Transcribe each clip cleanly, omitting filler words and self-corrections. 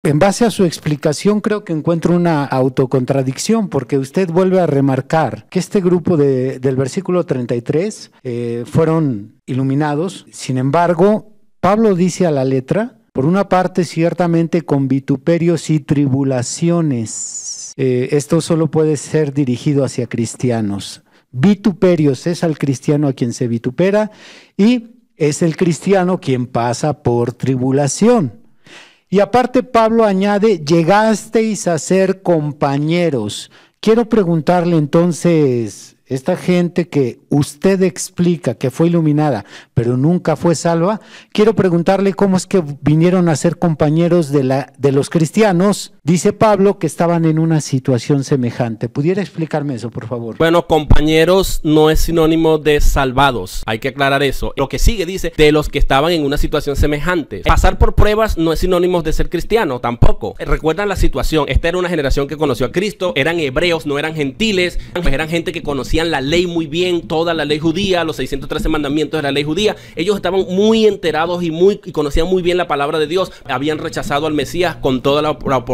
En base a su explicación creo que encuentro una autocontradicción, porque usted vuelve a remarcar que este grupo del versículo 33 fueron iluminados. Sin embargo, Pablo dice a la letra, por una parte ciertamente con vituperios y tribulaciones. Esto solo puede ser dirigido hacia cristianos. Vituperios es al cristiano a quien se vitupera y es el cristiano quien pasa por tribulación. Y aparte Pablo añade, llegasteis a ser compañeros. Quiero preguntarle entonces, esta gente que usted explica que fue iluminada, pero nunca fue salva, quiero preguntarle cómo es que vinieron a ser compañeros de los cristianos. Dice Pablo que estaban en una situación semejante. ¿Pudiera explicarme eso, por favor? Bueno, compañeros no es sinónimo de salvados. Hay que aclarar eso. Lo que sigue dice de los que estaban en una situación semejante. Pasar por pruebas no es sinónimo de ser cristiano, tampoco. Recuerdan la situación. Esta era una generación que conoció a Cristo. Eran hebreos, no eran gentiles. Eran gente que conocían la ley muy bien, toda la ley judía, los 613 mandamientos de la ley judía. Ellos estaban muy enterados y conocían muy bien la palabra de Dios. Habían rechazado al Mesías con todas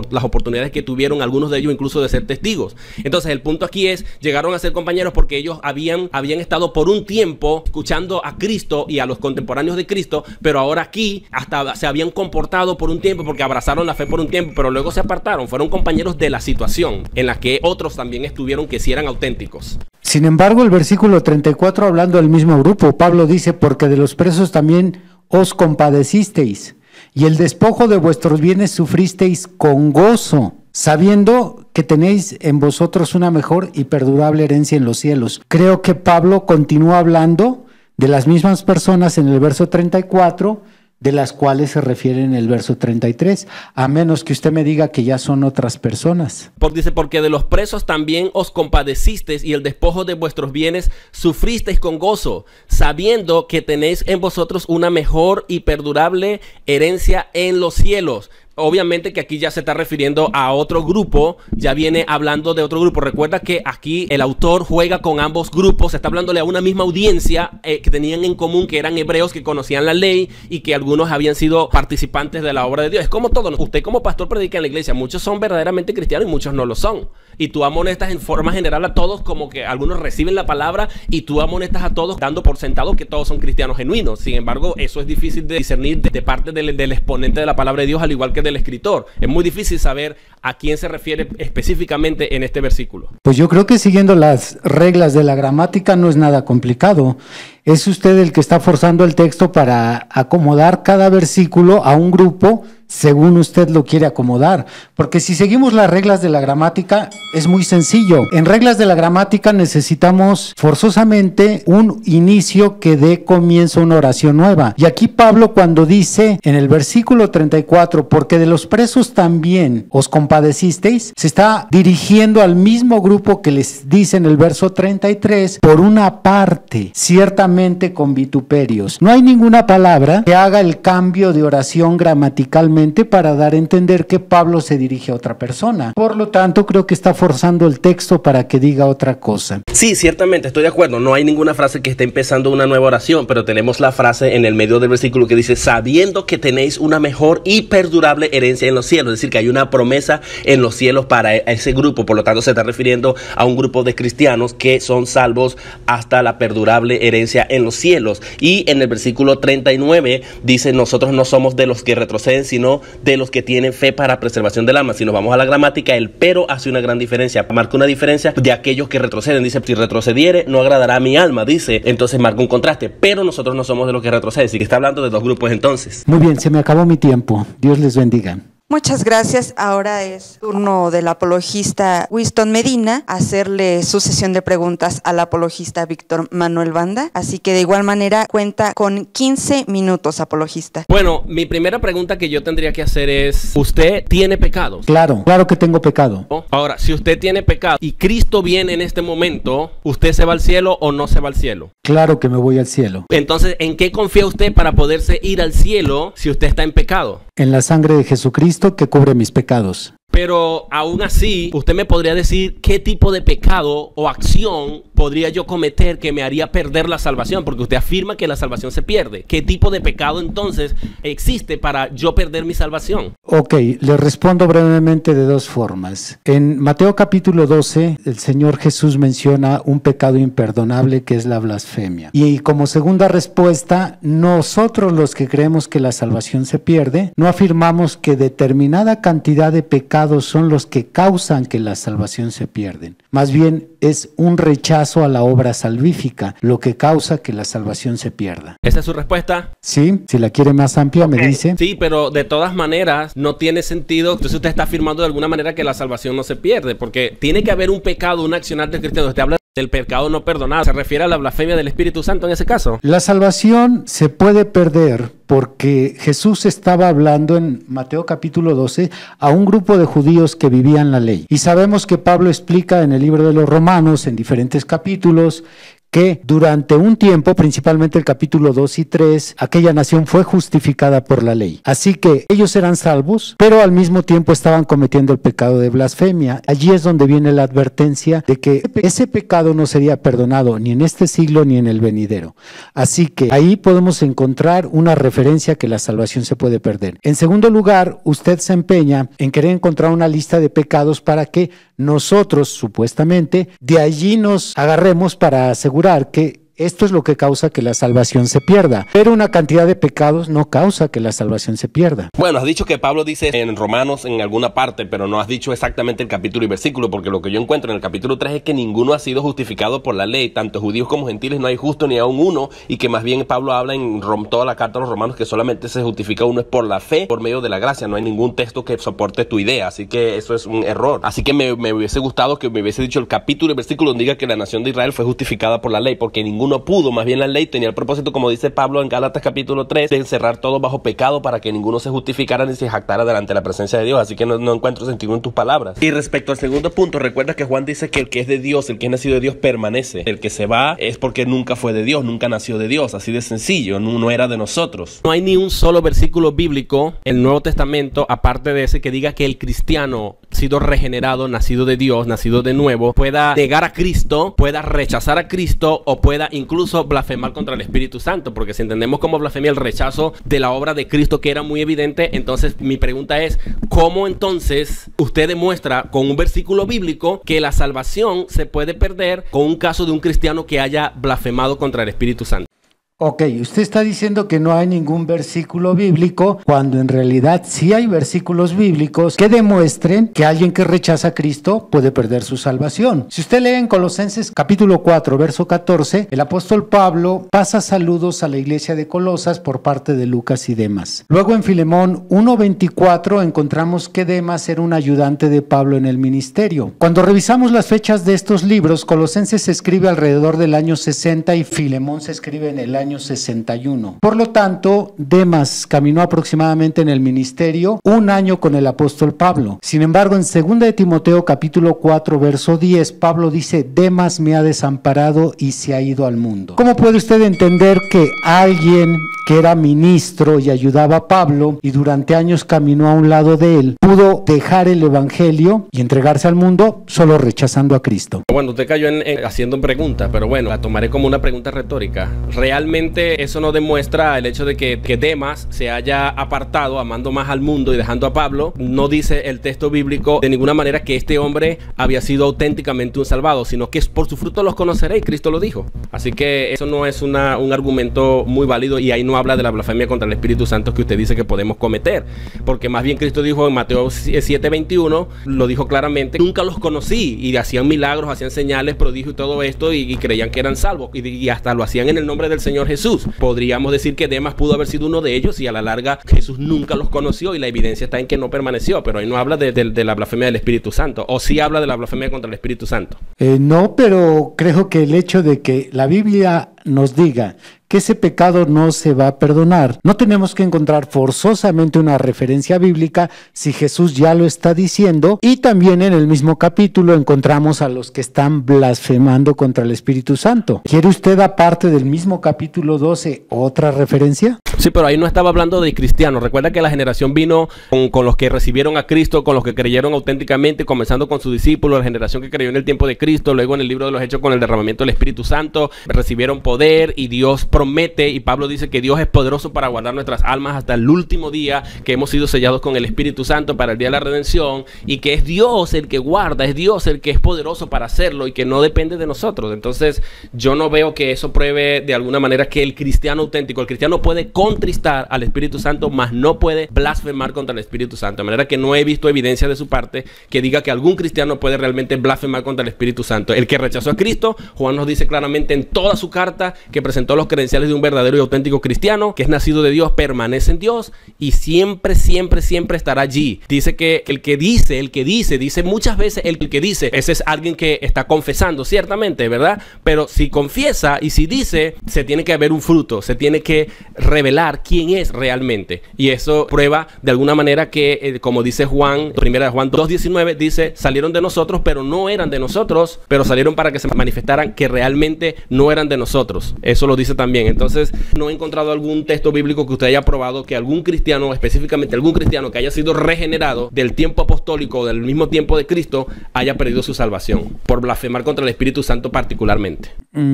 las oportunidades que tuvieron, algunos de ellos incluso de ser testigos. Entonces el punto aquí es, llegaron a ser compañeros porque ellos habían estado por un tiempo escuchando a Cristo y a los contemporáneos de Cristo, pero ahora aquí hasta se habían comportado por un tiempo porque abrazaron la fe por un tiempo, pero luego se apartaron. Fueron compañeros de la situación en la que otros también estuvieron que sí eran auténticos. Sin embargo, el versículo 34, hablando del mismo grupo, Pablo dice, porque de los presos también os compadecisteis, y el despojo de vuestros bienes sufristeis con gozo, sabiendo que tenéis en vosotros una mejor y perdurable herencia en los cielos. Creo que Pablo continúa hablando de las mismas personas en el verso 34, de las cuales se refiere en el verso 33, a menos que usted me diga que ya son otras personas. Dice, porque de los presos también os compadecisteis y el despojo de vuestros bienes sufristeis con gozo, sabiendo que tenéis en vosotros una mejor y perdurable herencia en los cielos. Obviamente que aquí ya se está refiriendo a otro grupo, ya viene hablando de otro grupo. Recuerda que aquí el autor juega con ambos grupos, está hablándole a una misma audiencia que tenían en común, que eran hebreos, que conocían la ley y que algunos habían sido participantes de la obra de Dios. Es como todo, usted como pastor predica en la iglesia, muchos son verdaderamente cristianos y muchos no lo son. Y tú amonestas en forma general a todos, como que algunos reciben la palabra y tú amonestas a todos dando por sentado que todos son cristianos genuinos. Sin embargo, eso es difícil de discernir de parte del exponente de la palabra de Dios, al igual que del escritor. Es muy difícil saber a quién se refiere específicamente en este versículo. Pues yo creo que siguiendo las reglas de la gramática no es nada complicado. Es usted el que está forzando el texto para acomodar cada versículo a un grupo según usted lo quiere acomodar. Porque si seguimos las reglas de la gramática, es muy sencillo. En reglas de la gramática necesitamos forzosamente un inicio que dé comienzo a una oración nueva. Y aquí Pablo, cuando dice en el versículo 34, porque de los presos también os compadecisteis, se está dirigiendo al mismo grupo que les dice en el verso 33, por una parte, ciertamente con vituperios. No hay ninguna palabra que haga el cambio de oración gramaticalmente para dar a entender que Pablo se dirige a otra persona. Por lo tanto, creo que está forzando el texto para que diga otra cosa. Sí, ciertamente, estoy de acuerdo. No hay ninguna frase que esté empezando una nueva oración, pero tenemos la frase en el medio del versículo que dice, sabiendo que tenéis una mejor y perdurable herencia en los cielos. Es decir, que hay una promesa en los cielos para ese grupo. Por lo tanto, se está refiriendo a un grupo de cristianos que son salvos hasta la perdurable herencia en los cielos. Y en el versículo 39 dice, nosotros no somos de los que retroceden, sino de los que tienen fe para preservación del alma. Si nos vamos a la gramática, el pero hace una gran diferencia, marca una diferencia de aquellos que retroceden. Dice, si retrocediere, no agradará a mi alma, dice, entonces marca un contraste, pero nosotros no somos de los que retroceden. Así que está hablando de dos grupos entonces. Muy bien, se me acabó mi tiempo. Dios les bendiga. Muchas gracias. Ahora es turno del apologista Winston Medina hacerle su sesión de preguntas al apologista Víctor Manuel Banda. Así que de igual manera cuenta con 15 minutos, apologista. Bueno, mi primera pregunta que yo tendría que hacer es, ¿usted tiene pecados? Claro, claro que tengo pecado. Ahora, si usted tiene pecado y Cristo viene en este momento, ¿usted se va al cielo o no se va al cielo? Claro que me voy al cielo. Entonces, ¿en qué confía usted para poderse ir al cielo si usted está en pecado? En la sangre de Jesucristo que cubre mis pecados. Pero aún así, usted me podría decir qué tipo de pecado o acción podría yo cometer que me haría perder la salvación, porque usted afirma que la salvación se pierde. ¿Qué tipo de pecado entonces existe para yo perder mi salvación? Ok, le respondo brevemente de dos formas. En Mateo capítulo 12, el Señor Jesús menciona un pecado imperdonable que es la blasfemia. Y como segunda respuesta, nosotros los que creemos que la salvación se pierde, no afirmamos que determinada cantidad de pecados son los que causan que la salvación se pierden. Más bien es un rechazo a la obra salvífica lo que causa que la salvación se pierda. ¿Esa es su respuesta? Sí, si la quiere más amplia me dice. Sí, pero de todas maneras no tiene sentido. Entonces usted está afirmando de alguna manera que la salvación no se pierde, porque tiene que haber un pecado, un accionar del cristiano. Usted habla del pecado no perdonado. ¿Se refiere a la blasfemia del Espíritu Santo en ese caso? La salvación se puede perder porque Jesús estaba hablando en Mateo capítulo 12 a un grupo de judíos que vivían la ley. Y sabemos que Pablo explica en el libro de los Romanos, en diferentes capítulos, que durante un tiempo, principalmente el capítulo 2 y 3, aquella nación fue justificada por la ley. Así que ellos eran salvos, pero al mismo tiempo estaban cometiendo el pecado de blasfemia. Allí es donde viene la advertencia de que ese pecado no sería perdonado ni en este siglo ni en el venidero. Así que ahí podemos encontrar una referencia que la salvación se puede perder. En segundo lugar, usted se empeña en querer encontrar una lista de pecados para que nosotros, supuestamente, de allí nos agarremos para asegurar que esto es lo que causa que la salvación se pierda. Pero una cantidad de pecados no causa que la salvación se pierda. Bueno, has dicho que Pablo dice en Romanos en alguna parte, pero no has dicho exactamente el capítulo y versículo, porque lo que yo encuentro en el capítulo 3 es que ninguno ha sido justificado por la ley, tanto judíos como gentiles, no hay justo ni aún uno, y que más bien Pablo habla en toda la carta a los romanos que solamente se justifica uno es por la fe, por medio de la gracia. No hay ningún texto que soporte tu idea, así que eso es un error. Así que me hubiese gustado que me hubiese dicho el capítulo y versículo donde diga que la nación de Israel fue justificada por la ley, porque ninguno pudo. Más bien la ley tenía el propósito, como dice Pablo en Gálatas capítulo 3, de encerrar todo bajo pecado para que ninguno se justificara ni se jactara delante de la presencia de Dios. Así que no encuentro sentido en tus palabras. Y respecto al segundo punto, recuerda que Juan dice que el que es de Dios, el que es nacido de Dios permanece. El que se va es porque nunca fue de Dios, nunca nació de Dios. Así de sencillo, no era de nosotros. No hay ni un solo versículo bíblico en el Nuevo Testamento, aparte de ese, que diga que el cristiano sido regenerado, nacido de Dios, nacido de nuevo, pueda negar a Cristo, pueda rechazar a Cristo o pueda incluso blasfemar contra el Espíritu Santo, porque si entendemos como blasfemia el rechazo de la obra de Cristo, que era muy evidente, entonces mi pregunta es, ¿cómo entonces usted demuestra con un versículo bíblico que la salvación se puede perder con un caso de un cristiano que haya blasfemado contra el Espíritu Santo? Ok, usted está diciendo que no hay ningún versículo bíblico, cuando en realidad sí hay versículos bíblicos que demuestren que alguien que rechaza a Cristo puede perder su salvación. Si usted lee en Colosenses capítulo 4, verso 14, el apóstol Pablo pasa saludos a la iglesia de Colosas por parte de Lucas y Demas. Luego en Filemón 1:24 encontramos que Demas era un ayudante de Pablo en el ministerio. Cuando revisamos las fechas de estos libros, Colosenses se escribe alrededor del año 60 y Filemón se escribe en el año 61. Por lo tanto, Demas caminó aproximadamente en el ministerio un año con el apóstol Pablo. Sin embargo, en 2 de Timoteo capítulo 4 verso 10, Pablo dice: Demas me ha desamparado y se ha ido al mundo. ¿Cómo puede usted entender que alguien que era ministro y ayudaba a Pablo y durante años caminó a un lado de él, pudo dejar el evangelio y entregarse al mundo solo rechazando a Cristo? Bueno, usted cayó haciendo preguntas, pero bueno, la tomaré como una pregunta retórica. Realmente eso no demuestra el hecho de que Demas se haya apartado amando más al mundo y dejando a Pablo. No dice el texto bíblico de ninguna manera que este hombre había sido auténticamente un salvado, sino que por su fruto los conoceréis, Cristo lo dijo. Así que eso no es un argumento muy válido, y ahí no habla de la blasfemia contra el Espíritu Santo que usted dice que podemos cometer, porque más bien Cristo dijo en Mateo 7:21, lo dijo claramente: nunca los conocí, y hacían milagros, hacían señales, prodigios y todo esto, y creían que eran salvos, y hasta lo hacían en el nombre del Señor Jesús. Podríamos decir que Demas pudo haber sido uno de ellos, y a la larga Jesús nunca los conoció, y la evidencia está en que no permaneció. Pero ahí no habla de la blasfemia del Espíritu Santo, o sí habla de la blasfemia contra el Espíritu Santo. No, pero creo que el hecho de que la Biblia nos diga que ese pecado no se va a perdonar, no tenemos que encontrar forzosamente una referencia bíblica si Jesús ya lo está diciendo, y también en el mismo capítulo encontramos a los que están blasfemando contra el Espíritu Santo. ¿Quiere usted, aparte del mismo capítulo 12, otra referencia? Sí, pero ahí no estaba hablando de cristianos. Recuerda que la generación vino con los que recibieron a Cristo, con los que creyeron auténticamente, comenzando con sus discípulos, la generación que creyó en el tiempo de Cristo, luego en el libro de los Hechos con el derramamiento del Espíritu Santo, recibieron poder y Dios promete, y Pablo dice que Dios es poderoso para guardar nuestras almas hasta el último día, que hemos sido sellados con el Espíritu Santo para el día de la redención, y que es Dios el que guarda, es Dios el que es poderoso para hacerlo y que no depende de nosotros. Entonces yo no veo que eso pruebe de alguna manera que el cristiano auténtico, el cristiano puede contristar al Espíritu Santo, mas no puede blasfemar contra el Espíritu Santo. De manera que no he visto evidencia de su parte que diga que algún cristiano puede realmente blasfemar contra el Espíritu Santo. El que rechazó a Cristo, Juan nos dice claramente en toda su carta que presentó los credenciales de un verdadero y auténtico cristiano, que es nacido de Dios, permanece en Dios y siempre, siempre, siempre estará allí. Dice que el que dice muchas veces el que dice, ese es alguien que está confesando, ciertamente, ¿verdad? Pero si confiesa y si dice, se tiene que haber un fruto, se tiene que revelar quién es realmente. Y eso prueba de alguna manera que, como dice Juan, primera de Juan 2:19, dice, salieron de nosotros, pero no eran de nosotros, pero salieron para que se manifestaran que realmente no eran de nosotros. Eso lo dice también. Entonces, no he encontrado algún texto bíblico que usted haya probado que algún cristiano, específicamente algún cristiano que haya sido regenerado del tiempo apostólico o del mismo tiempo de Cristo, haya perdido su salvación por blasfemar contra el Espíritu Santo particularmente.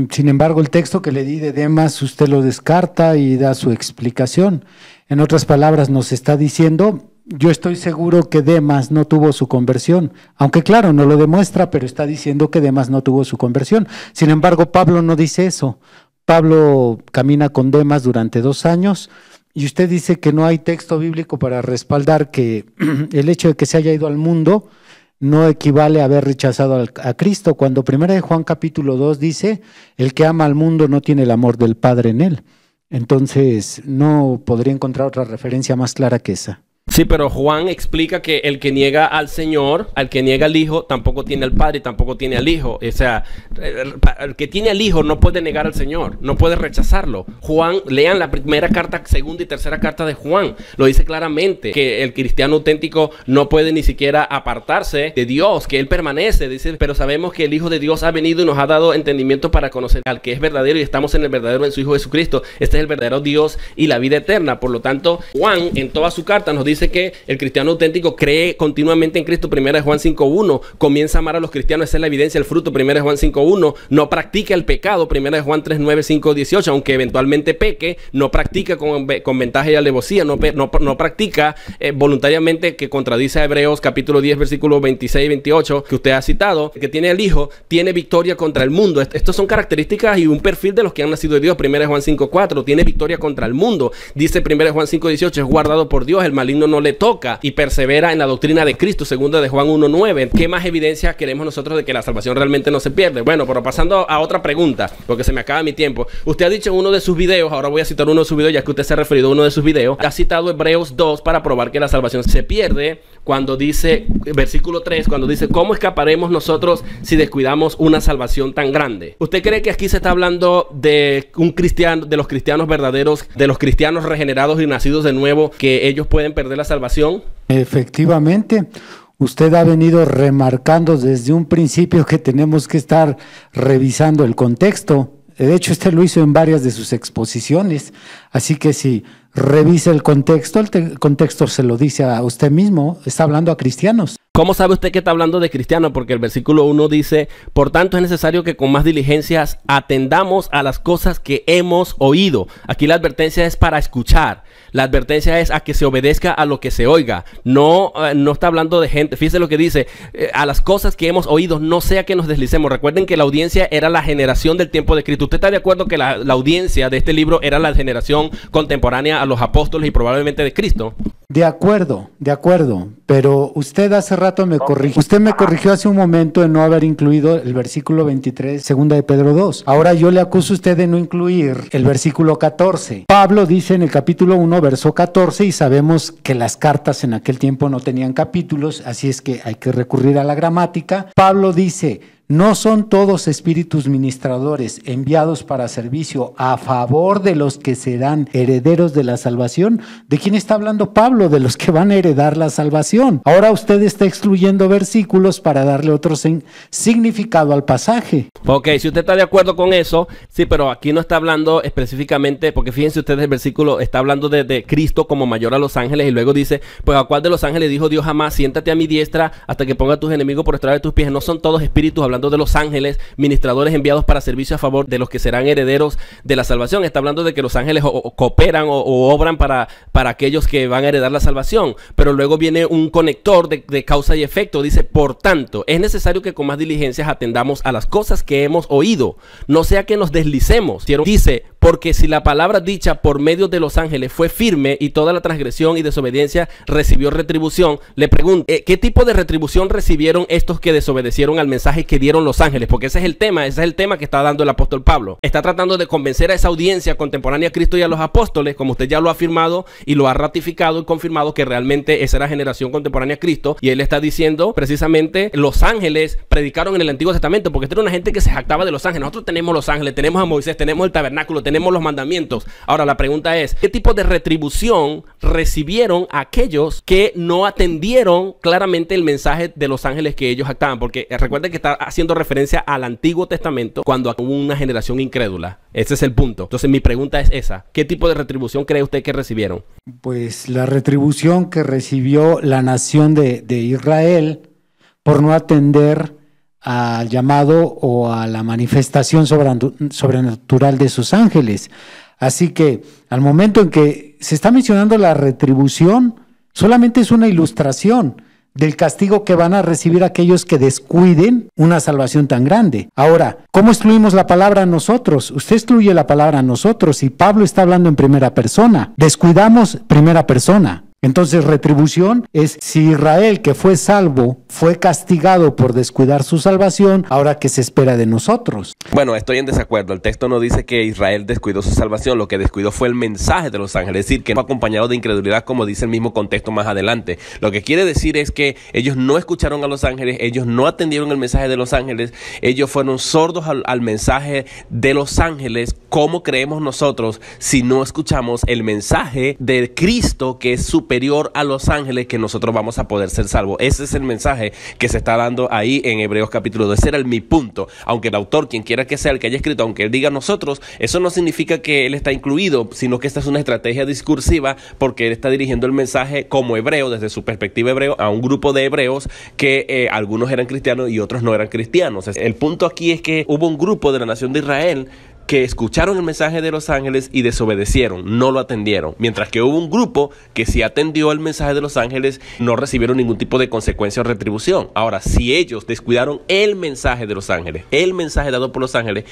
Sin embargo, el texto que le di de Demas, usted lo descarta y da su explicación. En otras palabras, nos está diciendo, yo estoy seguro que Demas no tuvo su conversión, aunque claro, no lo demuestra, pero está diciendo que Demas no tuvo su conversión. Sin embargo, Pablo no dice eso. Pablo camina con Demas durante 2 años y usted dice que no hay texto bíblico para respaldar que el hecho de que se haya ido al mundo no equivale a haber rechazado a Cristo, cuando 1 de Juan capítulo 2 dice, el que ama al mundo no tiene el amor del Padre en él. Entonces, no podría encontrar otra referencia más clara que esa. Sí, pero Juan explica que el que niega al Señor, al que niega al Hijo, tampoco tiene al Padre y tampoco tiene al Hijo. O sea, el que tiene al Hijo no puede negar al Señor, no puede rechazarlo. Juan, lean la primera carta, segunda y tercera carta de Juan. Lo dice claramente, que el cristiano auténtico no puede ni siquiera apartarse de Dios, que Él permanece. Dice, pero sabemos que el Hijo de Dios ha venido y nos ha dado entendimiento para conocer al que es verdadero y estamos en el verdadero, en su Hijo Jesucristo. Este es el verdadero Dios y la vida eterna. Por lo tanto, Juan en toda su carta nos dice que el cristiano auténtico cree continuamente en Cristo. 1 Juan 5:1, comienza a amar a los cristianos, esa es la evidencia, el fruto. 1 Juan 5:1, no practica el pecado. 1 Juan 3:9, 5:18, aunque eventualmente peque, no practica con ventaja y alevosía, no practica voluntariamente, que contradice a Hebreos capítulo 10 versículos 26 y 28 que usted ha citado. Que tiene el Hijo, tiene victoria contra el mundo. Estas son características y un perfil de los que han nacido de Dios. 1 Juan 5:4, tiene victoria contra el mundo. Dice 1 Juan 5:18, es guardado por Dios, el maligno no le toca y persevera en la doctrina de Cristo. 2 Juan 1:9. ¿Qué más evidencia queremos nosotros de que la salvación realmente no se pierde? Bueno, pero pasando a otra pregunta, porque se me acaba mi tiempo. Usted ha dicho en uno de sus videos, ahora voy a citar uno de sus videos, ya que usted se ha referido a uno de sus videos, ha citado Hebreos 2 para probar que la salvación se pierde, cuando dice, versículo 3, cuando dice, ¿cómo escaparemos nosotros si descuidamos una salvación tan grande? ¿Usted cree que aquí se está hablando de un cristiano, de los cristianos verdaderos, de los cristianos regenerados y nacidos de nuevo, que ellos pueden perder la salvación? Efectivamente, usted ha venido remarcando desde un principio que tenemos que estar revisando el contexto. De hecho, usted lo hizo en varias de sus exposiciones, así que si revisa el contexto se lo dice a usted mismo, está hablando a cristianos. ¿Cómo sabe usted que está hablando de cristiano? Porque el versículo 1 dice, por tanto es necesario que con más diligencias atendamos a las cosas que hemos oído. Aquí la advertencia es para escuchar. La advertencia es a que se obedezca a lo que se oiga. No está hablando de gente. Fíjese lo que dice, a las cosas que hemos oído, no sea que nos deslicemos. Recuerden que la audiencia era la generación del tiempo de Cristo. ¿Usted está de acuerdo que la audiencia de este libro era la generación contemporánea a los apóstoles y probablemente de Cristo? De acuerdo, pero usted hace rato me corrigió. Usted me corrigió hace un momento en no haber incluido el versículo 23, segunda de Pedro 2. Ahora yo le acuso a usted de no incluir el versículo 14. Pablo dice en el capítulo 1, verso 14, y sabemos que las cartas en aquel tiempo no tenían capítulos, así es que hay que recurrir a la gramática. Pablo dice, ¿no son todos espíritus ministradores enviados para servicio a favor de los que serán herederos de la salvación? ¿De quién está hablando Pablo? De los que van a heredar la salvación. Ahora usted está excluyendo versículos para darle otro significado al pasaje. Ok, si usted está de acuerdo con eso, sí, pero aquí no está hablando específicamente, porque fíjense ustedes, el versículo está hablando de Cristo como mayor a los ángeles, y luego dice, pues ¿a cuál de los ángeles dijo Dios jamás? Siéntate a mi diestra hasta que ponga a tus enemigos por estrado de tus pies. No son todos espíritus, hablando de los ángeles, ministradores enviados para servicio a favor de los que serán herederos de la salvación. Está hablando de que los ángeles o cooperan o obran para aquellos que van a heredar la salvación, pero luego viene un conector de causa y efecto. Dice, por tanto, es necesario que con más diligencias atendamos a las cosas que hemos oído, no sea que nos deslicemos. Dice, porque si la palabra dicha por medio de los ángeles fue firme y toda la transgresión y desobediencia recibió retribución, le pregunto, ¿qué tipo de retribución recibieron estos que desobedecieron al mensaje que dieron los ángeles? Porque ese es el tema que está dando el apóstol Pablo. Está tratando de convencer a esa audiencia contemporánea a Cristo y a los apóstoles, como usted ya lo ha afirmado y lo ha ratificado y confirmado, que realmente esa era generación contemporánea a Cristo, y él está diciendo precisamente, los ángeles predicaron en el Antiguo Testamento, porque esta era una gente que se jactaba de los ángeles. Nosotros tenemos los ángeles, tenemos a Moisés, tenemos el tabernáculo, tenemos los mandamientos. Ahora la pregunta es, ¿qué tipo de retribución recibieron aquellos que no atendieron claramente el mensaje de los ángeles que ellos jactaban? Porque recuerden que está haciendo referencia al Antiguo Testamento, cuando hubo una generación incrédula. Ese es el punto. Entonces mi pregunta es esa, ¿qué tipo de retribución cree usted que recibieron? Pues la retribución que recibió la nación de Israel por no atender al llamado o a la manifestación sobrenatural de sus ángeles. Así que al momento en que se está mencionando la retribución, solamente es una ilustración del castigo que van a recibir aquellos que descuiden una salvación tan grande. Ahora, ¿cómo excluimos la palabra nosotros? Usted excluye la palabra nosotros y Pablo está hablando en primera persona. Descuidamos primera persona. Entonces, retribución es si Israel, que fue salvo, fue castigado por descuidar su salvación, ahora ¿qué se espera de nosotros? Bueno, estoy en desacuerdo. El texto no dice que Israel descuidó su salvación. Lo que descuidó fue el mensaje de los ángeles, es decir, que no acompañado de incredulidad, como dice el mismo contexto más adelante. Lo que quiere decir es que ellos no escucharon a los ángeles, ellos no atendieron el mensaje de los ángeles, ellos fueron sordos al mensaje de los ángeles. ¿Cómo creemos nosotros si no escuchamos el mensaje de Cristo, que es superior a los ángeles, que nosotros vamos a poder ser salvos? Ese es el mensaje que se está dando ahí en Hebreos capítulo 2. Ese era mi punto. Aunque el autor, quien quiera que sea el que haya escrito, aunque él diga nosotros, eso no significa que él está incluido, sino que esta es una estrategia discursiva, porque él está dirigiendo el mensaje como hebreo, desde su perspectiva hebreo, a un grupo de hebreos que algunos eran cristianos y otros no eran cristianos. El punto aquí es que hubo un grupo de la nación de Israel que escucharon el mensaje de los ángeles y desobedecieron, no lo atendieron. Mientras que hubo un grupo que sí atendió el mensaje de los ángeles, no recibieron ningún tipo de consecuencia o retribución. Ahora, si ellos descuidaron el mensaje de los ángeles, el mensaje dado por los ángeles,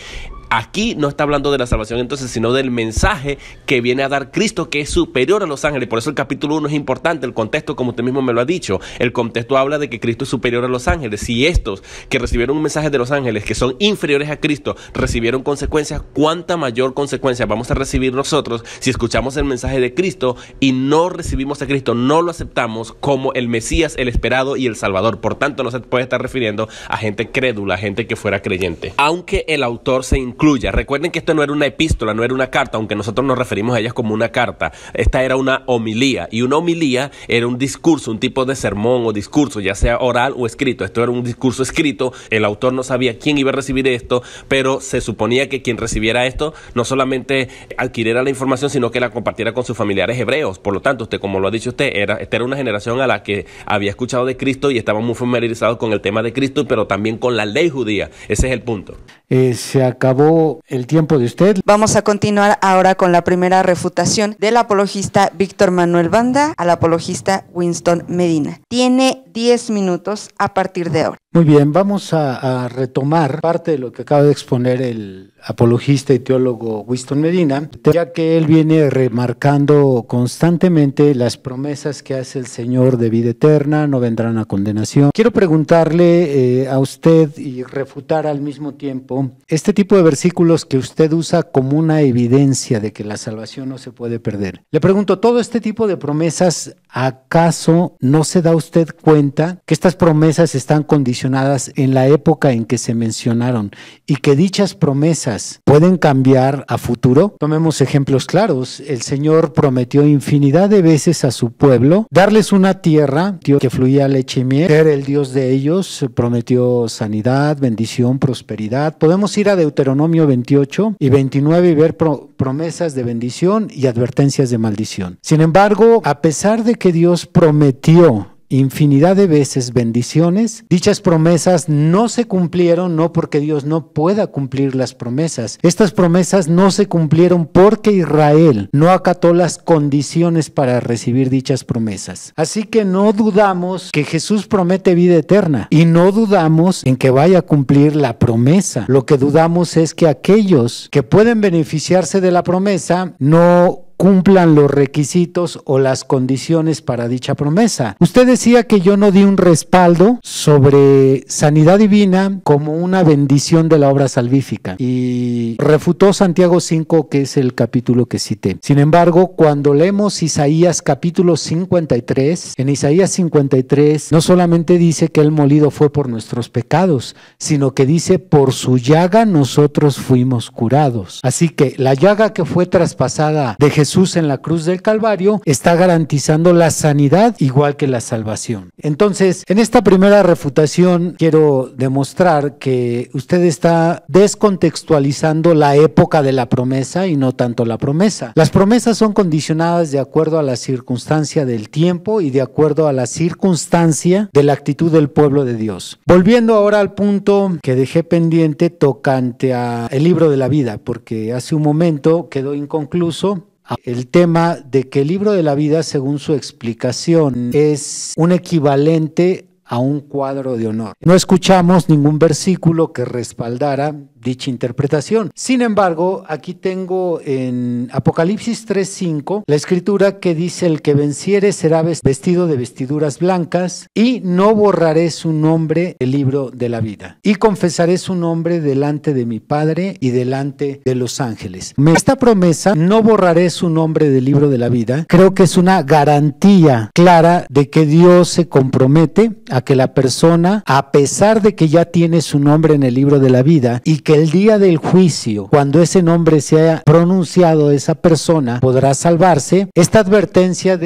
aquí no está hablando de la salvación entonces, sino del mensaje que viene a dar Cristo, que es superior a los ángeles. Por eso el capítulo 1 es importante, el contexto, como usted mismo me lo ha dicho. El contexto habla de que Cristo es superior a los ángeles. Si estos que recibieron un mensaje de los ángeles, que son inferiores a Cristo, recibieron consecuencias, ¿cuánta mayor consecuencia vamos a recibir nosotros si escuchamos el mensaje de Cristo y no recibimos a Cristo, no lo aceptamos como el Mesías, el esperado y el Salvador? Por tanto, no se puede estar refiriendo a gente crédula, a gente que fuera creyente. Aunque el autor se incluya, recuerden que esto no era una epístola, no era una carta, aunque nosotros nos referimos a ellas como una carta. Esta era una homilía, y una homilía era un discurso, un tipo de sermón o discurso, ya sea oral o escrito. Esto era un discurso escrito, el autor no sabía quién iba a recibir esto, pero se suponía que quien recibiera esto no solamente adquiriera la información, sino que la compartiera con sus familiares hebreos. Por lo tanto, usted, como lo ha dicho usted, esta era una generación a la que había escuchado de Cristo y estaban muy familiarizados con el tema de Cristo, pero también con la ley judía. Ese es el punto. Se acabó el tiempo de usted. Vamos a continuar ahora con la primera refutación del apologista Víctor Manuel Banda al apologista Winston Medina. Tiene 10 minutos a partir de ahora. Muy bien, vamos a retomar parte de lo que acaba de exponer el apologista y teólogo Winston Medina, ya que él viene remarcando constantemente las promesas que hace el Señor de vida eterna, no vendrán a condenación. Quiero preguntarle a usted y refutar al mismo tiempo este tipo de versículos que usted usa como una evidencia de que la salvación no se puede perder. Le pregunto, ¿todo este tipo de promesas ¿acaso no se da usted cuenta que estas promesas están condicionadas en la época en que se mencionaron y que dichas promesas pueden cambiar a futuro? Tomemos ejemplos claros. El Señor prometió infinidad de veces a su pueblo darles una tierra que fluía leche y miel, ser el Dios de ellos, prometió sanidad, bendición, prosperidad. Podemos ir a Deuteronomio 28 y 29 y ver promesas de bendición y advertencias de maldición. Sin embargo, a pesar de que Dios prometió infinidad de veces bendiciones, dichas promesas no se cumplieron, no porque Dios no pueda cumplir las promesas. Estas promesas no se cumplieron porque Israel no acató las condiciones para recibir dichas promesas. Así que no dudamos que Jesús promete vida eterna y no dudamos en que vaya a cumplir la promesa. Lo que dudamos es que aquellos que pueden beneficiarse de la promesa no cumplan los requisitos o las condiciones para dicha promesa. Usted decía que yo no di un respaldo sobre sanidad divina como una bendición de la obra salvífica y refutó Santiago 5, que es el capítulo que cité. Sin embargo, cuando leemos Isaías capítulo 53, en Isaías 53 no solamente dice que el molido fue por nuestros pecados, sino que dice por su llaga nosotros fuimos curados. Así que la llaga que fue traspasada de Jesús en la cruz del Calvario está garantizando la sanidad igual que la salvación. Entonces, en esta primera refutación quiero demostrar que usted está descontextualizando la época de la promesa y no tanto la promesa. Las promesas son condicionadas de acuerdo a la circunstancia del tiempo y de acuerdo a la circunstancia de la actitud del pueblo de Dios. Volviendo ahora al punto que dejé pendiente tocante al libro de la vida, porque hace un momento quedó inconcluso el tema de que el libro de la vida, según su explicación, es un equivalente a un cuadro de honor. No escuchamos ningún versículo que respaldara dicha interpretación. Sin embargo, aquí tengo en Apocalipsis 3:5 la escritura que dice: el que venciere será vestido de vestiduras blancas y no borraré su nombre del libro de la vida y confesaré su nombre delante de mi Padre y delante de los ángeles. Esta promesa, no borraré su nombre del libro de la vida, creo que es una garantía clara de que Dios se compromete a que la persona, a pesar de que ya tiene su nombre en el libro de la vida y que el día del juicio, cuando ese nombre sea pronunciado, esa persona podrá salvarse. Esta advertencia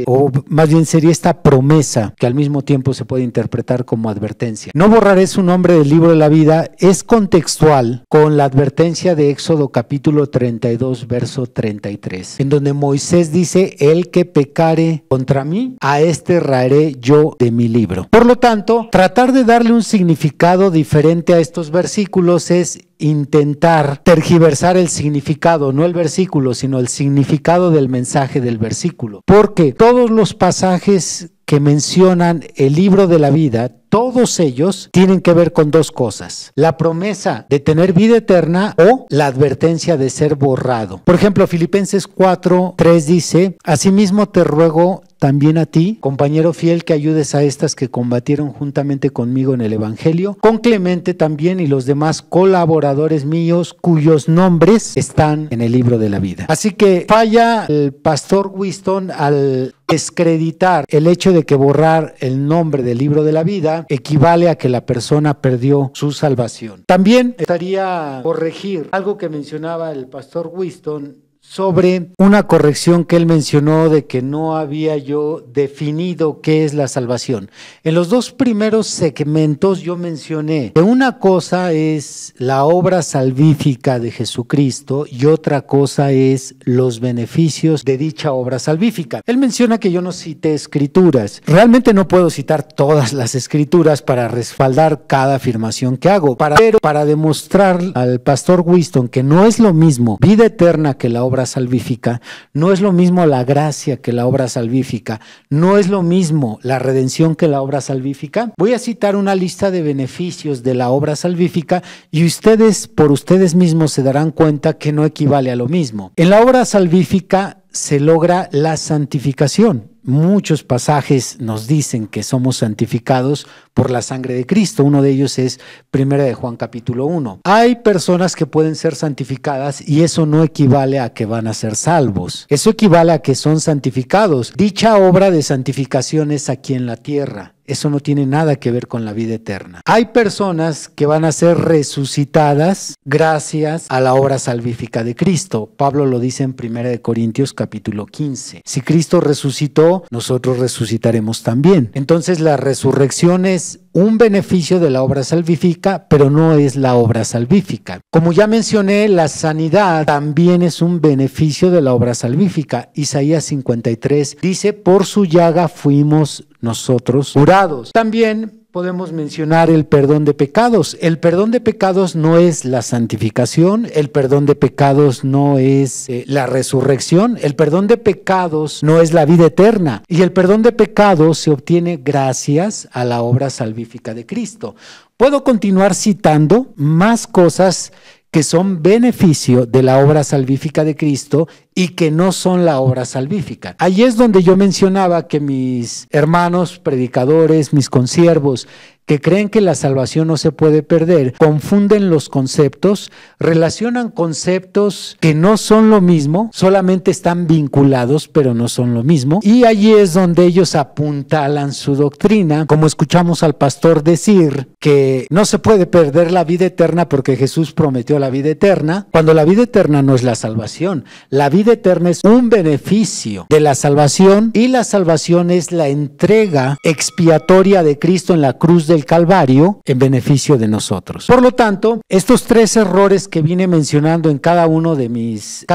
o más bien sería esta promesa, que al mismo tiempo se puede interpretar como advertencia. No borraré su nombre del libro de la vida, es contextual con la advertencia de Éxodo capítulo 32, verso 33, en donde Moisés dice: el que pecare contra mí, a este raeré yo de mi libro. Por lo tanto, tratar de darle un significado diferente a estos versículos es intentar tergiversar el significado, no el versículo, sino el significado del mensaje del versículo. Porque todos los pasajes que mencionan el libro de la vida, todos ellos tienen que ver con dos cosas: la promesa de tener vida eterna o la advertencia de ser borrado. Por ejemplo, Filipenses 4:3 dice: asimismo te ruego también a ti, compañero fiel, que ayudes a estas que combatieron juntamente conmigo en el Evangelio, con Clemente también y los demás colaboradores míos cuyos nombres están en el libro de la vida. Así que falla el pastor Winston al descreditar el hecho de que borrar el nombre del libro de la vida equivale a que la persona perdió su salvación. También estaría corregir algo que mencionaba el pastor Winston sobre una corrección que él mencionó de que no había yo definido qué es la salvación. En los dos primeros segmentos yo mencioné que una cosa es la obra salvífica de Jesucristo y otra cosa es los beneficios de dicha obra salvífica. Él menciona que yo no cité escrituras. Realmente no puedo citar todas las escrituras para respaldar cada afirmación que hago, pero para demostrar al pastor Winston que no es lo mismo vida eterna que la obra salvífica, no es lo mismo la gracia que la obra salvífica, no es lo mismo la redención que la obra salvífica. Voy a citar una lista de beneficios de la obra salvífica y ustedes por ustedes mismos se darán cuenta que no equivale a lo mismo. En la obra salvífica se logra la santificación. muchos pasajes nos dicen que somos santificados por la sangre de Cristo. Uno de ellos es 1 de Juan capítulo 1. Hay personas que pueden ser santificadas y eso no equivale a que van a ser salvos. Eso equivale a que son santificados. Dicha obra de santificación es aquí en la tierra. Eso no tiene nada que ver con la vida eterna. Hay personas que van a ser resucitadas gracias a la obra salvífica de Cristo. Pablo lo dice en 1 de Corintios capítulo 15. Si Cristo resucitó, nosotros resucitaremos también. Entonces la resurrección es un beneficio de la obra salvífica, pero no es la obra salvífica. Como ya mencioné, la sanidad también es un beneficio de la obra salvífica. Isaías 53 dice, por su llaga fuimos nosotros curados. También podemos mencionar el perdón de pecados. El perdón de pecados no es la santificación, el perdón de pecados no es la resurrección, el perdón de pecados no es la vida eterna, y el perdón de pecados se obtiene gracias a la obra salvífica de Cristo. Puedo continuar citando más cosas que son beneficio de la obra salvífica de Cristo y que no son la obra salvífica. Ahí es donde yo mencionaba que mis hermanos predicadores, mis consiervos, que creen que la salvación no se puede perder, confunden los conceptos, relacionan conceptos que no son lo mismo, solamente están vinculados, pero no son lo mismo, y allí es donde ellos apuntalan su doctrina, como escuchamos al pastor decir que no se puede perder la vida eterna porque Jesús prometió la vida eterna, cuando la vida eterna no es la salvación. La vida eterna es un beneficio de la salvación, y la salvación es la entrega expiatoria de Cristo en la cruz del Calvario en beneficio de nosotros. Por lo tanto, estos tres errores que vine mencionando en cada una de mis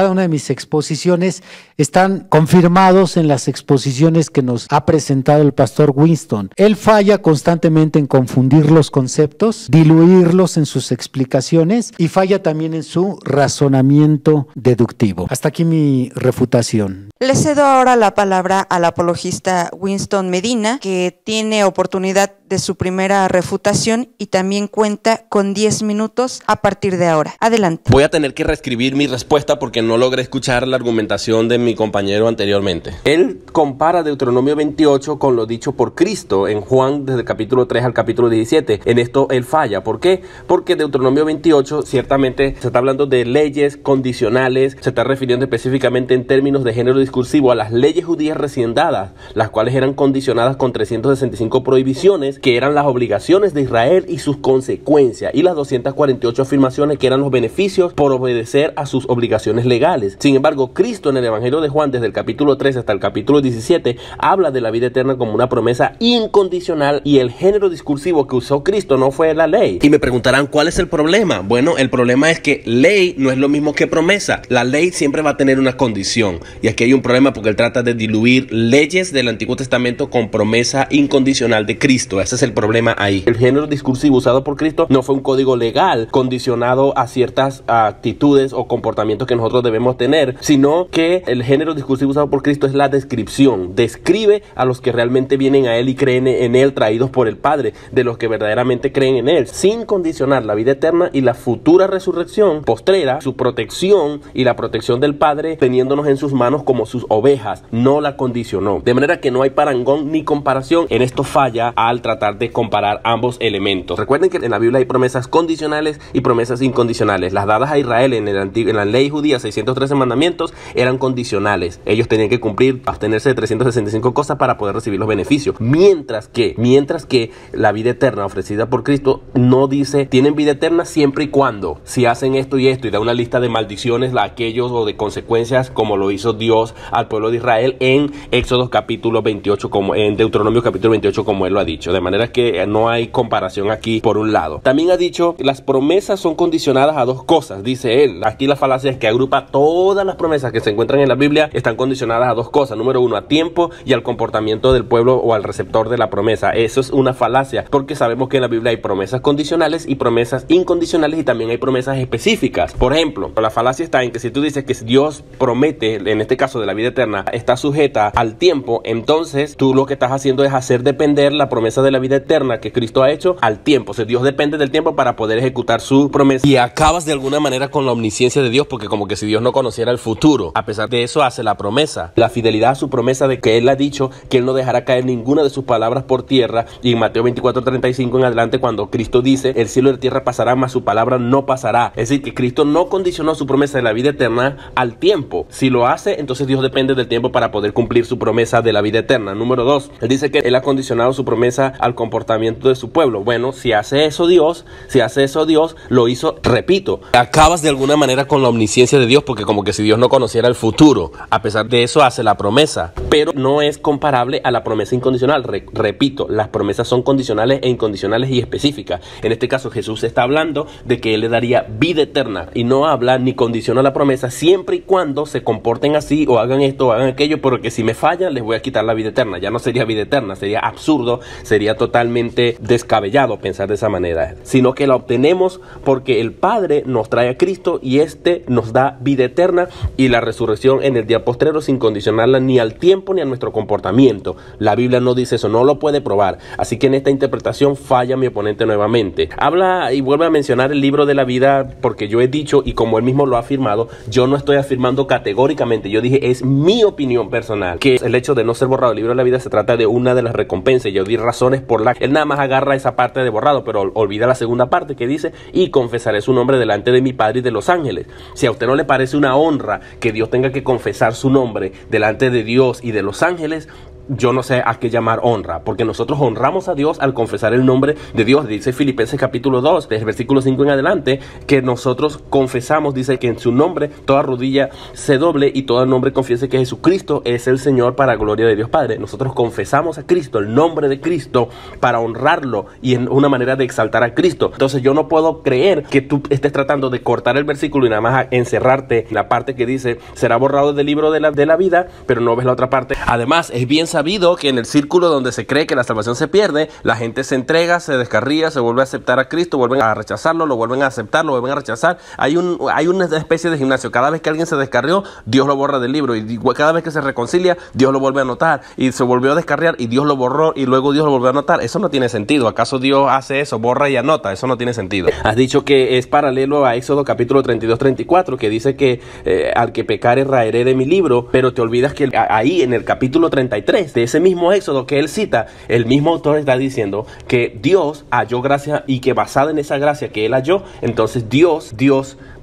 exposiciones están confirmados en las exposiciones que nos ha presentado el pastor Winston. Él falla constantemente en confundir los conceptos, diluirlos en sus explicaciones, y falla también en su razonamiento deductivo. Hasta aquí mi refutación. Le cedo ahora la palabra al apologista Winston Medina, que tiene oportunidad de su primera refutación y también cuenta con 10 minutos a partir de ahora. Adelante. Voy a tener que reescribir mi respuesta porque no logré escuchar la argumentación de mi compañero anteriormente. Él compara Deuteronomio 28 con lo dicho por Cristo en Juan desde el capítulo 3 al capítulo 17. En esto él falla. ¿Por qué? Porque Deuteronomio 28 ciertamente se está hablando de leyes condicionales, se está refiriendo específicamente en términos de género discursivo a las leyes judías recién dadas, las cuales eran condicionadas con 365 prohibiciones que eran las obligaciones de Israel y sus consecuencias, y las 248 afirmaciones que eran los beneficios por obedecer a sus obligaciones legales. Sin embargo, Cristo en el Evangelio de Juan, desde el capítulo 3 hasta el capítulo 17, habla de la vida eterna como una promesa incondicional, y el género discursivo que usó Cristo no fue la ley. Y me preguntarán, ¿cuál es el problema? Bueno, el problema es que ley no es lo mismo que promesa. La ley siempre va a tener una condición, y aquí hay un problema porque él trata de diluir leyes del Antiguo Testamento con promesa incondicional de Cristo. Ese es el problema ahí. El género discursivo usado por Cristo no fue un código legal condicionado a ciertas actitudes o comportamientos que nosotros debemos tener, sino que el género discursivo usado por Cristo es la descripción. Describe a los que realmente vienen a Él y creen en Él, traídos por el Padre, de los que verdaderamente creen en Él, sin condicionar la vida eterna y la futura resurrección postrera, su protección y la protección del Padre, teniéndonos en sus manos como sus ovejas. No la condicionó. De manera que no hay parangón ni comparación. En esto falla al tratar de comparar ambos elementos. Recuerden que en la Biblia hay promesas condicionales y promesas incondicionales. Las dadas a Israel en la ley judía, 613 mandamientos, eran condicionales. Ellos tenían que cumplir, abstenerse de 365 cosas para poder recibir los beneficios. Mientras que la vida eterna ofrecida por Cristo no dice, tienen vida eterna siempre y cuando, si hacen esto y da una lista de maldiciones a aquellos o de consecuencias, como lo hizo Dios al pueblo de Israel en Éxodo capítulo 28, como en Deuteronomio capítulo 28, como él lo ha dicho. De manera que no hay comparación aquí por un lado. También ha dicho, las promesas son condicionadas a dos cosas, dice él. Aquí la falacia es que agrupa todas las promesas que se encuentran en la Biblia, están condicionadas a dos cosas. Número uno, a tiempo y al comportamiento del pueblo o al receptor de la promesa. Eso es una falacia, porque sabemos que en la Biblia hay promesas condicionales y promesas incondicionales, y también hay promesas específicas. Por ejemplo, la falacia está en que si tú dices que Dios promete, en este caso de la vida eterna, está sujeta al tiempo, entonces tú lo que estás haciendo es hacer depender la promesa de la vida eterna que Cristo ha hecho al tiempo. O sea, Dios depende del tiempo para poder ejecutar su promesa. Y acabas de alguna manera con la omnisciencia de Dios, porque como que si Dios no conociera el futuro, a pesar de eso hace la promesa. La fidelidad a su promesa de que Él ha dicho que Él no dejará caer ninguna de sus palabras por tierra. Y en Mateo 24:35 en adelante, cuando Cristo dice, el cielo y la tierra pasarán, mas su palabra no pasará. Es decir, que Cristo no condicionó su promesa de la vida eterna al tiempo. Si lo hace, entonces Dios depende del tiempo para poder cumplir su promesa de la vida eterna. Número 2, Él dice que Él ha condicionado su promesa al comportamiento de su pueblo. Bueno, si hace eso Dios, lo hizo, repito, acabas de alguna manera con la omnisciencia de Dios, porque como que si Dios no conociera el futuro, a pesar de eso hace la promesa, pero no es comparable a la promesa incondicional. Repito, las promesas son condicionales e incondicionales y específicas. En este caso Jesús está hablando de que Él le daría vida eterna y no habla ni condiciona la promesa siempre y cuando se comporten así o hagan esto o hagan aquello, porque si me fallan les voy a quitar la vida eterna. Ya no sería vida eterna, sería absurdo, sería totalmente descabellado pensar de esa manera, sino que la obtenemos porque el Padre nos trae a Cristo y este nos da vida eterna y la resurrección en el día postrero sin condicionarla ni al tiempo ni a nuestro comportamiento. La Biblia no dice eso, no lo puede probar, así que en esta interpretación falla mi oponente nuevamente. Habla y vuelve a mencionar el libro de la vida, porque yo he dicho, y como él mismo lo ha afirmado, yo no estoy afirmando categóricamente, yo dije es mi opinión personal, que el hecho de no ser borrado el libro de la vida se trata de una de las recompensas. Yo di razones por las que él nada más agarra esa parte de borrado, pero olvida la segunda parte que dice, y confesaré su nombre delante de mi Padre y de los ángeles. Si a usted no le parece una honra que Dios tenga que confesar su nombre delante de Dios y de los ángeles, yo no sé a qué llamar honra, porque nosotros honramos a Dios al confesar el nombre de Dios. Dice Filipenses capítulo 2, desde el versículo 5 en adelante, que nosotros confesamos, dice que en su nombre toda rodilla se doble y todo nombre confiese que Jesucristo es el Señor para gloria de Dios Padre. Nosotros confesamos a Cristo, el nombre de Cristo, para honrarlo y en una manera de exaltar a Cristo. Entonces yo no puedo creer que tú estés tratando de cortar el versículo y nada más encerrarte en la parte que dice será borrado del libro de la vida, pero no ves la otra parte. Además, es bien sabido que en el círculo donde se cree que la salvación se pierde, la gente se entrega, se descarría, se vuelve a aceptar a Cristo, vuelven a rechazarlo, lo vuelven a aceptar, lo vuelven a rechazar. Hay una especie de gimnasio. Cada vez que alguien se descarrió, Dios lo borra del libro, y cada vez que se reconcilia, Dios lo vuelve a anotar, y se volvió a descarriar y Dios lo borró y luego Dios lo volvió a anotar. Eso no tiene sentido. ¿Acaso Dios hace eso? Borra y anota. Eso no tiene sentido. Has dicho que es paralelo a Éxodo capítulo 32-34, que dice que al que pecare raeré de mi libro, pero te olvidas que ahí en el capítulo 33 de ese mismo Éxodo que él cita, el mismo autor está diciendo que Dios halló gracia y que basada en esa gracia que él halló, entonces Dios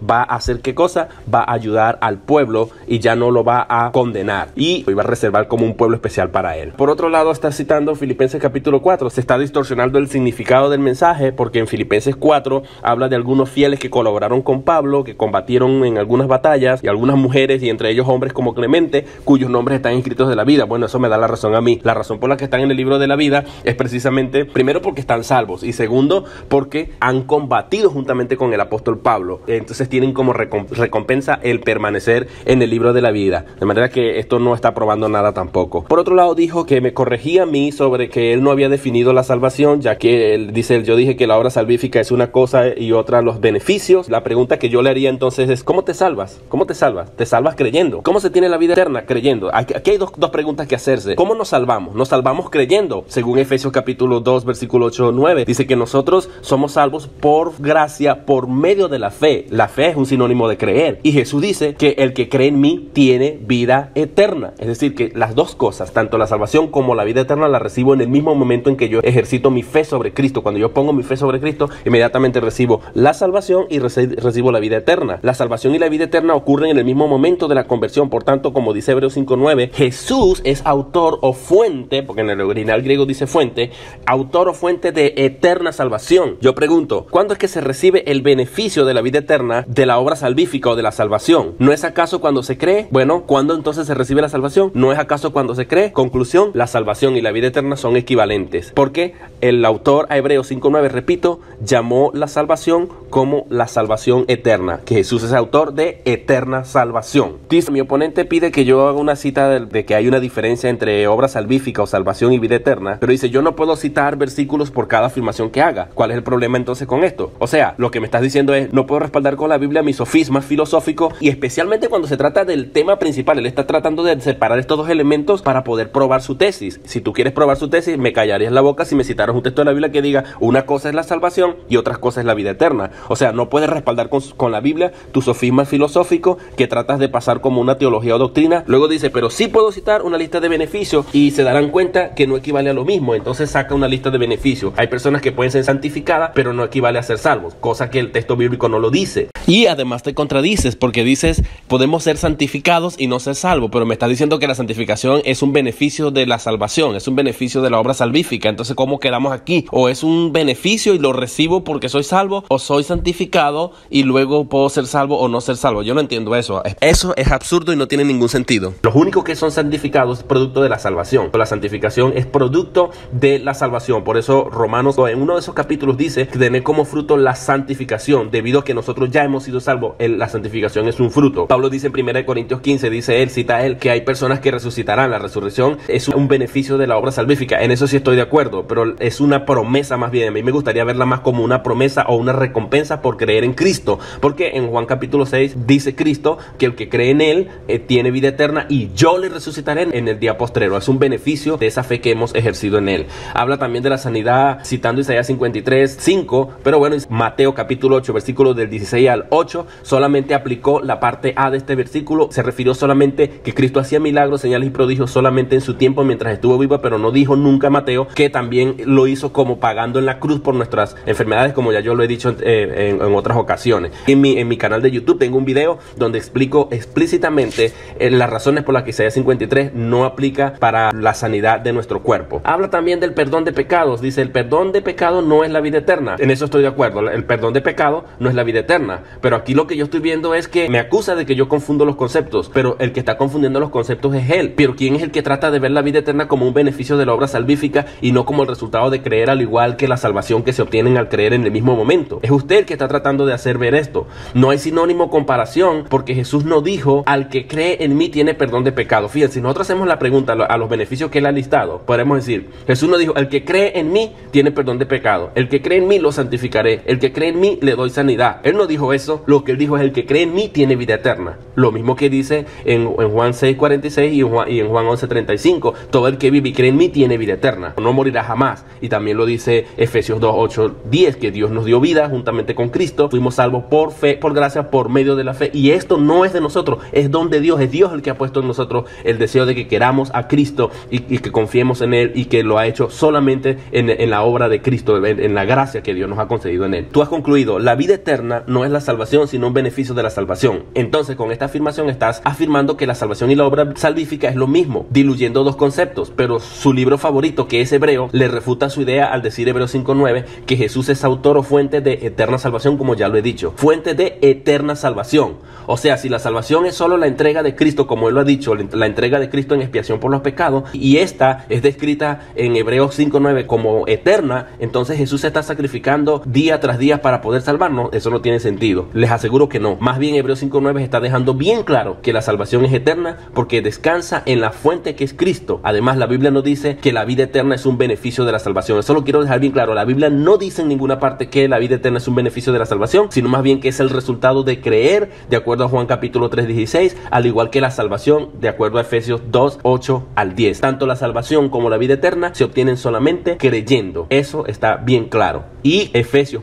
va a hacer ¿qué cosa? Va a ayudar al pueblo y ya no lo va a condenar y lo va a reservar como un pueblo especial para él. Por otro lado, está citando Filipenses capítulo 4. Se está distorsionando el significado del mensaje, porque en Filipenses 4 habla de algunos fieles que colaboraron con Pablo, que combatieron en algunas batallas, y algunas mujeres, y entre ellos hombres como Clemente, cuyos nombres están inscritos de la vida. Bueno, eso me da la razón a mí. La razón por la que están en el libro de la vida es precisamente, primero, porque están salvos, y segundo, porque han combatido juntamente con el apóstol Pablo. Entonces tienen como recompensa el permanecer en el libro de la vida, de manera que esto no está probando nada tampoco. Por otro lado, dijo que me corregía a mí sobre que él no había definido la salvación, ya que él dice, yo dije que la obra salvífica es una cosa y otra los beneficios. La pregunta que yo le haría entonces es, ¿cómo te salvas? ¿Cómo te salvas? ¿Te salvas creyendo? ¿Cómo se tiene la vida eterna? Creyendo. Aquí hay dos preguntas que hacerse. ¿Cómo nos salvamos? Nos salvamos creyendo. Según Efesios capítulo 2, versículo 8-9, dice que nosotros somos salvos por gracia, por medio de la fe. La fe es un sinónimo de creer. Y Jesús dice que el que cree en mí tiene vida eterna. Es decir, que las dos cosas, tanto la salvación como la vida eterna, la recibo en el mismo momento en que yo ejercito mi fe sobre Cristo. Cuando yo pongo mi fe sobre Cristo, inmediatamente recibo la salvación y recibo la vida eterna. La salvación y la vida eterna ocurren en el mismo momento de la conversión. Por tanto, como dice Hebreos 5:9, Jesús es autor o fuente, porque en el original griego dice fuente, autor o fuente de eterna salvación. Yo pregunto, ¿cuándo es que se recibe el beneficio de la vida eterna de la obra salvífica o de la salvación? ¿No es acaso cuando se cree? Bueno, ¿cuándo entonces se recibe la salvación? ¿No es acaso cuando se cree? Conclusión, la salvación y la vida eterna son equivalentes, porque el autor a Hebreos 5:9, repito, llamó la salvación como la salvación eterna, que Jesús es autor de eterna salvación. Dice, mi oponente pide que yo haga una cita de que hay una diferencia entre de obra salvífica o salvación y vida eterna, pero dice, yo no puedo citar versículos por cada afirmación que haga. ¿Cuál es el problema entonces con esto? O sea, lo que me estás diciendo es, no puedo respaldar con la Biblia mi sofisma filosófico, y especialmente cuando se trata del tema principal. Él está tratando de separar estos dos elementos para poder probar su tesis. Si tú quieres probar su tesis, me callarías la boca si me citaras un texto de la Biblia que diga, una cosa es la salvación y otra cosa es la vida eterna. O sea, no puedes respaldar con la Biblia tu sofisma filosófico que tratas de pasar como una teología o doctrina. Luego dice, pero sí puedo citar una lista de beneficios, y se darán cuenta que no equivale a lo mismo. Entonces saca una lista de beneficios. Hay personas que pueden ser santificadas, pero no equivale a ser salvos, cosa que el texto bíblico no lo dice. Y además te contradices, porque dices, podemos ser santificados y no ser salvos, pero me estás diciendo que la santificación es un beneficio de la salvación, es un beneficio de la obra salvífica. Entonces, ¿cómo quedamos aquí? ¿O es un beneficio y lo recibo porque soy salvo, o soy santificado y luego puedo ser salvo o no ser salvo? Yo no entiendo eso. Eso es absurdo y no tiene ningún sentido. Los únicos que son santificados es producto de la salvación. La santificación es producto de la salvación. Por eso Romanos, en uno de esos capítulos, dice que tener como fruto la santificación, debido a que nosotros ya hemos sido salvos. La santificación es un fruto. Pablo dice en 1 Corintios 15, cita él, que hay personas que resucitarán. La resurrección es un beneficio de la obra salvífica. En eso sí estoy de acuerdo, pero es una promesa más bien. A mí me gustaría verla más como una promesa o una recompensa por creer en Cristo, porque en Juan capítulo 6 dice Cristo que el que cree en él tiene vida eterna, y yo le resucitaré en el día postrero. Es un beneficio de esa fe que hemos ejercido en él. Habla también de la sanidad citando Isaías 53:5, pero bueno, Mateo capítulo 8 versículos del 16 al 8 solamente aplicó la parte A de este versículo. Se refirió solamente que Cristo hacía milagros, señales y prodigios solamente en su tiempo mientras estuvo vivo, pero no dijo nunca Mateo que también lo hizo como pagando en la cruz por nuestras enfermedades, como ya yo lo he dicho en otras ocasiones. En mi canal de YouTube tengo un video donde explico explícitamente las razones por las que Isaías 53 no aplica para la sanidad de nuestro cuerpo. Habla también del perdón de pecados. Dice, el perdón de pecado no es la vida eterna. En eso estoy de acuerdo. El perdón de pecado no es la vida eterna. Pero aquí lo que yo estoy viendo es que me acusa de que yo confundo los conceptos, pero el que está confundiendo los conceptos es él. Pero ¿quién es el que trata de ver la vida eterna como un beneficio de la obra salvífica y no como el resultado de creer, al igual que la salvación que se obtienen al creer en el mismo momento? Es usted el que está tratando de hacer ver esto. No hay sinónimo o comparación, porque Jesús no dijo, al que cree en mí tiene perdón de pecado. Fíjense, si nosotros hacemos la pregunta a los beneficios que él ha listado, podemos decir, Jesús no dijo, el que cree en mí tiene perdón de pecado, el que cree en mí lo santificaré, el que cree en mí le doy sanidad. Él no dijo eso. Lo que él dijo es, el que cree en mí tiene vida eterna. Lo mismo que dice en Juan 6:46 y en Juan 11:35, todo el que vive y cree en mí tiene vida eterna, no morirá jamás. Y también lo dice Efesios 2:8-10, que Dios nos dio vida juntamente con Cristo, fuimos salvos por fe, por gracia, por medio de la fe, y esto no es de nosotros, es don de Dios. Es Dios el que ha puesto en nosotros el deseo de que queramos a Cristo y que confiemos en él, y que lo ha hecho solamente en la obra de Cristo, en la gracia que Dios nos ha concedido en él. Tú has concluido, la vida eterna no es la salvación, sino un beneficio de la salvación. Entonces, con esta afirmación estás afirmando que la salvación y la obra salvífica es lo mismo, diluyendo dos conceptos. Pero su libro favorito, que es Hebreo, le refuta su idea al decir Hebreos 5:9 que Jesús es autor o fuente de eterna salvación, como ya lo he dicho, fuente de eterna salvación. O sea, si la salvación es solo la entrega de Cristo, como él lo ha dicho, la entrega de Cristo en expiación por los pecados, y esta es descrita en Hebreos 5:9 como eterna, entonces Jesús se está sacrificando día tras día para poder salvarnos. Eso no tiene sentido. Les aseguro que no. Más bien, Hebreos 5:9 está dejando bien claro que la salvación es eterna porque descansa en la fuente que es Cristo. Además, la Biblia no dice que la vida eterna es un beneficio de la salvación. Eso lo quiero dejar bien claro. La Biblia no dice en ninguna parte que la vida eterna es un beneficio de la salvación, sino más bien que es el resultado de creer, de acuerdo a Juan capítulo 3:16, al igual que la salvación, de acuerdo a Efesios 2:8-10. Tanto la salvación como la vida eterna se obtienen solamente creyendo. Eso está bien claro. Y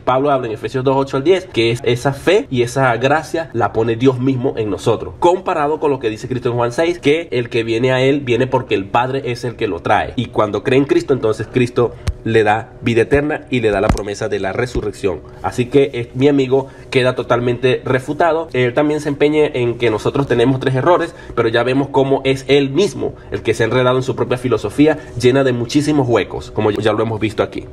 Pablo habla en Efesios 2:8-10 que es esa fe y esa gracia la pone Dios mismo en nosotros, comparado con lo que dice Cristo en Juan 6, que el que viene a él viene porque el Padre es el que lo trae. Y cuando cree en Cristo, entonces Cristo le da vida eterna y le da la promesa de la resurrección. Así que mi amigo queda totalmente refutado. Él también se empeña en que nosotros tenemos 3 errores, pero ya vemos cómo es él mismo el que se ha enredado en su propia filosofía llena de muchísimos huecos, como ya lo hemos visto aquí.